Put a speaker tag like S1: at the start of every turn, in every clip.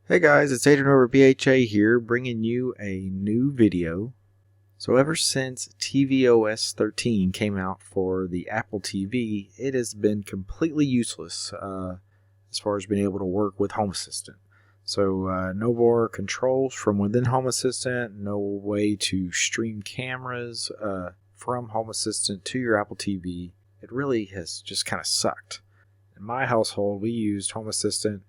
S1: Hey guys, it's Adrian over at BHA here, bringing you a new video. So ever since tvOS 13 came out for the Apple TV, it has been completely useless as far as being able to work with Home Assistant. So no more controls from within Home Assistant, no way to stream cameras from Home Assistant to your Apple TV. It really has just kind of sucked. In my household, we used Home Assistant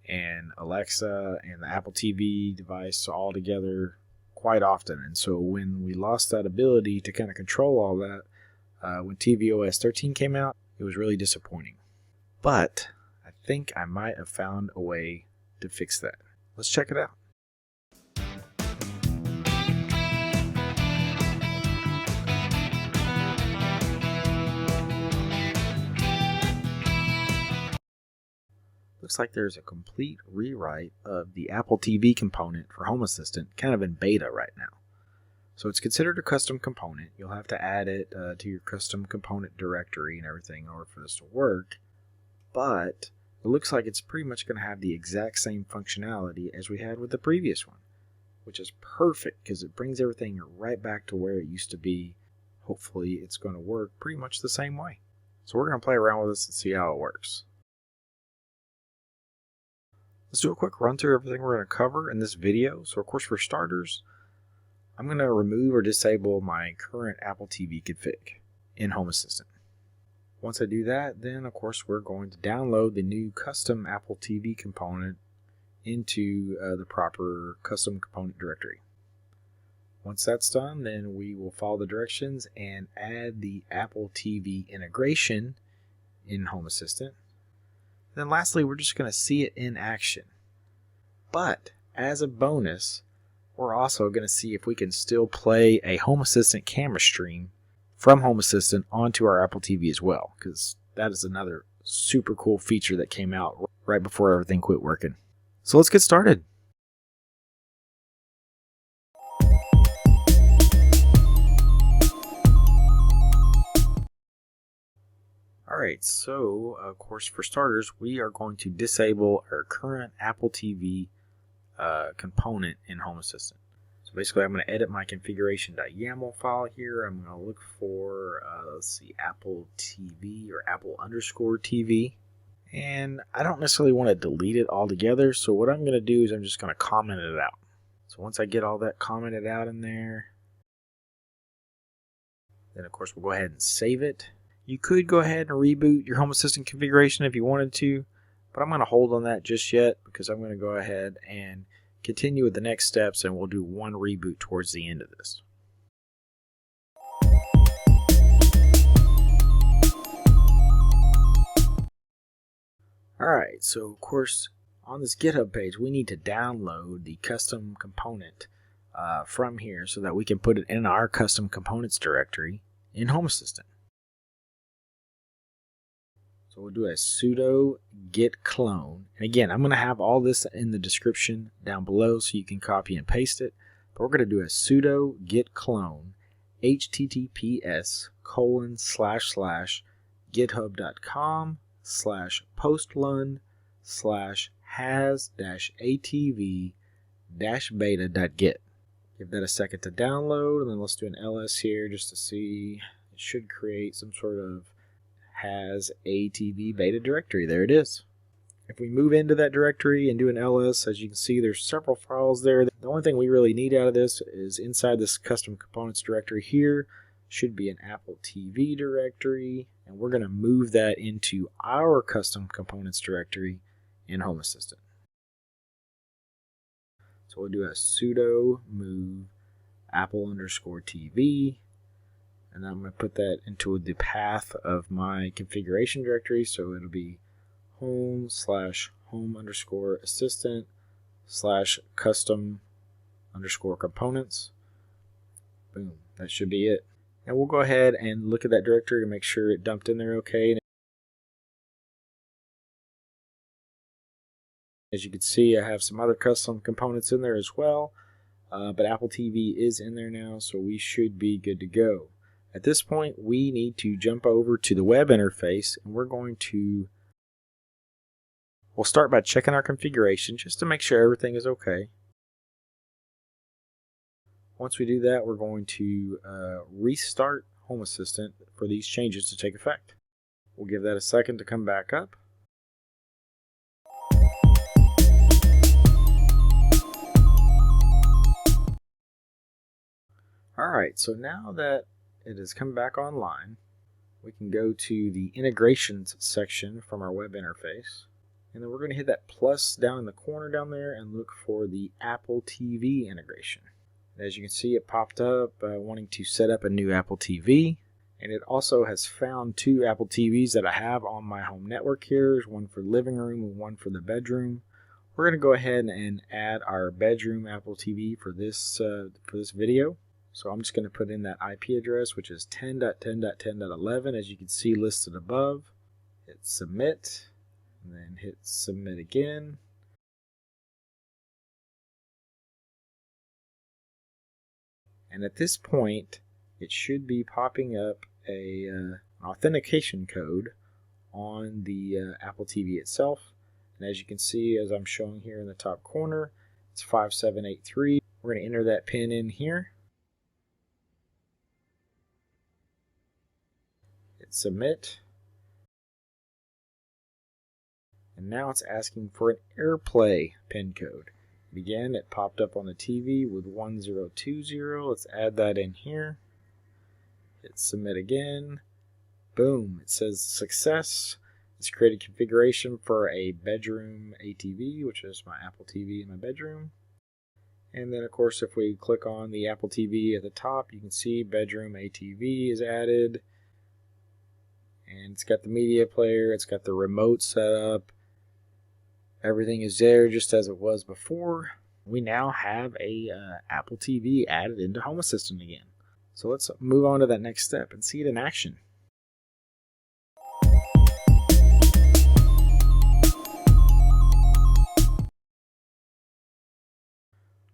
S1: and Alexa and the Apple TV device all together quite often. And so when we lost that ability to kind of control all that, when tvOS 13 came out, it was really disappointing. But I think I might have found a way to fix that. Let's check it out. Looks like there's a complete rewrite of the Apple TV component for Home Assistant, kind of in beta right now. So it's considered a custom component. You'll have to add it to your custom component directory and everything in order for this to work. But it looks like it's pretty much going to have the exact same functionality as we had with the previous one, which is perfect because it brings everything right back to where it used to be. Hopefully it's going to work pretty much the same way. So we're going to play around with this and see how it works. Let's do a quick run through everything we're going to cover in this video. So of course, for starters, I'm going to remove or disable my current Apple TV config in Home Assistant. Once I do that, then of course we're going to download the new custom Apple TV component into the proper custom component directory. Once that's done, then we will follow the directions and add the Apple TV integration in Home Assistant. Then lastly, we're just going to see it in action. But as a bonus, we're also going to see if we can still play a Home Assistant camera stream from Home Assistant onto our Apple TV as well, because that is another super cool feature that came out right before everything quit working. So let's get started. Alright, so of course for starters, we are going to disable our current Apple TV component in Home Assistant. So basically I'm going to edit my configuration.yaml file here. I'm going to look for, let's see, Apple TV or Apple_TV. And I don't necessarily want to delete it altogether, so what I'm going to do is I'm just going to comment it out. So once I get all that commented out in there, then of course we'll go ahead and save it. You could go ahead and reboot your Home Assistant configuration if you wanted to, but I'm going to hold on that just yet because I'm going to go ahead and continue with the next steps, and we'll do one reboot towards the end of this. Alright, so of course on this GitHub page we need to download the custom component from here so that we can put it in our custom components directory in Home Assistant. So we'll do a sudo git clone. And again, I'm going to have all this in the description down below so you can copy and paste it. But we're going to do a sudo git clone https://github.com/post_lun/has-atv-beta.git. Give that a second to download, and then let's do an ls here just to see. It should create some sort of has ATV beta directory. There it is. If we move into that directory and do an ls, as you can see, there's several files there. The only thing we really need out of this is inside this custom components directory here should be an Apple TV directory, and we're going to move that into our custom components directory in Home Assistant. So we'll do a sudo move Apple_TV. And I'm going to put that into the path of my configuration directory. So it'll be home/home_assistant/custom_components. Boom. That should be it. And we'll go ahead and look at that directory to make sure it dumped in there okay. As you can see, I have some other custom components in there as well. But Apple TV is in there now, so we should be good to go. At this point, we need to jump over to the web interface, and we're going to We'll start by checking our configuration just to make sure everything is okay. Once we do that, we're going to restart Home Assistant for these changes to take effect. We'll give that a second to come back up. Alright, so now that it has come back online, we can go to the integrations section from our web interface. And then we're going to hit that plus down in the corner down there and look for the Apple TV integration. As you can see, it popped up wanting to set up a new Apple TV. And it also has found two Apple TVs that I have on my home network here. There's one for the living room and one for the bedroom. We're going to go ahead and add our bedroom Apple TV for this video. So I'm just going to put in that IP address, which is 10.10.10.11, as you can see listed above. Hit submit, and then hit submit again. And at this point, it should be popping up an authentication code on the Apple TV itself. And as you can see, as I'm showing here in the top corner, it's 5783. We're going to enter that PIN in here. Hit submit. And now it's asking for an AirPlay PIN code. Again, it popped up on the TV with 1020. Let's add that in here. Hit submit again. Boom, it says success. It's created configuration for a bedroom ATV, which is my Apple TV in my bedroom. And then of course, if we click on the Apple TV at the top, you can see bedroom ATV is added. And it's got the media player, it's got the remote set up. Everything is there just as it was before. We now have a Apple TV added into Home Assistant again. So let's move on to that next step and see it in action.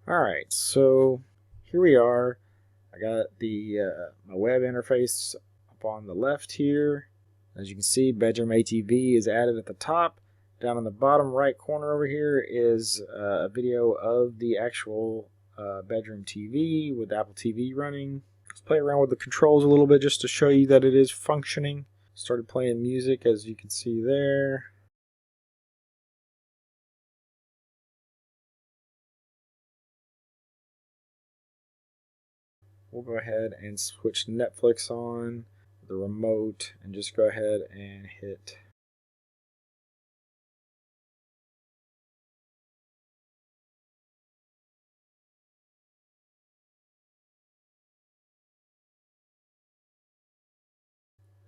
S1: Alright, so here we are. I got the my web interface up on the left here. As you can see, bedroom ATV is added at the top. Down in the bottom right corner over here is a video of the actual bedroom TV with Apple TV running. Let's play around with the controls a little bit just to show you that it is functioning. Started playing music, as you can see there. We'll go ahead and switch Netflix on the remote and just go ahead and hit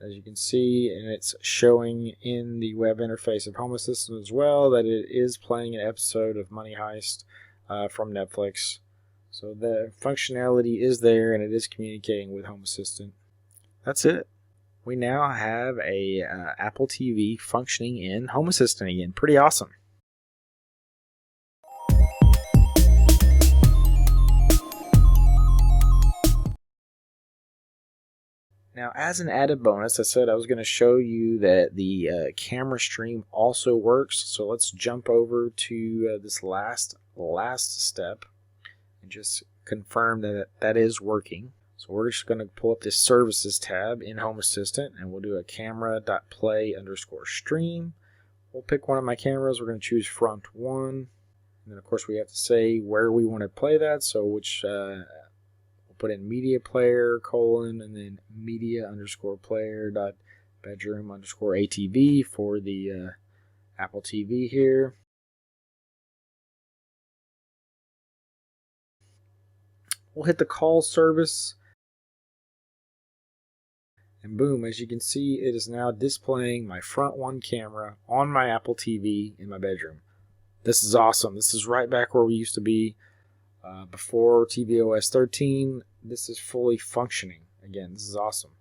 S1: as you can see, and it's showing in the web interface of Home Assistant as well that it is playing an episode of Money Heist from Netflix. So the functionality is there and it is communicating with Home Assistant. That's it. We now have a Apple TV functioning in Home Assistant again. Pretty awesome. Now, as an added bonus, I said I was going to show you that the camera stream also works. So let's jump over to this last step and just confirm that that is working. So we're just going to pull up this services tab in Home Assistant and we'll do a camera.play_stream. We'll pick one of my cameras. We're going to choose front one. And then of course we have to say where we want to play that. So which put in media player : and then media_player.bedroom_ATV for the Apple TV here. We'll hit the call service. And boom, as you can see, it is now displaying my front one camera on my Apple TV in my bedroom. This is awesome. This is right back where we used to be before tvOS 13. This is fully functioning. Again, this is awesome.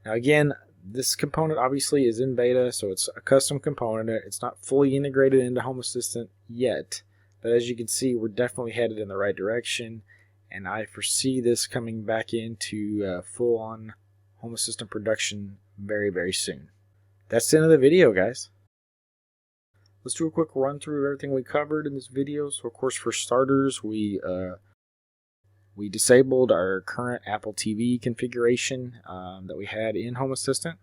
S1: Now again, this component obviously is in beta, so it's a custom component. It's not fully integrated into Home Assistant yet, but as you can see, we're definitely headed in the right direction, and I foresee this coming back into full-on Home Assistant production very, very soon. That's the end of the video, guys. Let's do a quick run through of everything we covered in this video. So of course, for starters, we disabled our current Apple TV configuration that we had in Home Assistant.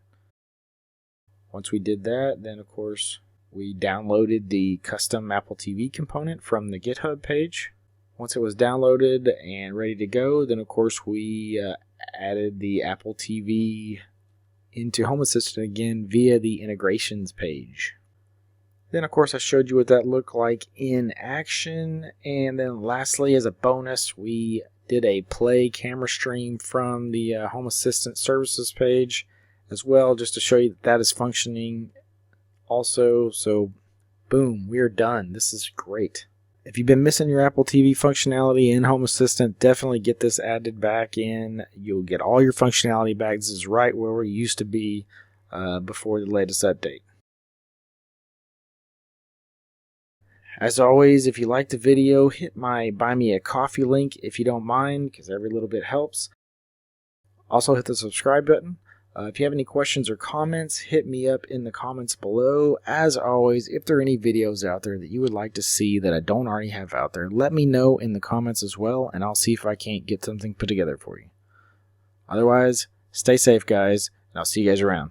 S1: Once we did that, then of course we downloaded the custom Apple TV component from the GitHub page. Once it was downloaded and ready to go, then of course we added the Apple TV into Home Assistant again via the integrations page. Then of course I showed you what that looked like in action. And then lastly, as a bonus, we did a play camera stream from the Home Assistant services page as well, just to show you that that is functioning also. So boom, we're done. This is great. If you've been missing your Apple TV functionality in Home Assistant, definitely get this added back in. You'll get all your functionality back. This is right where we used to be before the latest update. As always, if you like the video, hit my Buy Me a Coffee link if you don't mind, because every little bit helps. Also hit the subscribe button. If you have any questions or comments, hit me up in the comments below. As always, if there are any videos out there that you would like to see that I don't already have out there, let me know in the comments as well, and I'll see if I can't get something put together for you. Otherwise, stay safe, guys, and I'll see you guys around.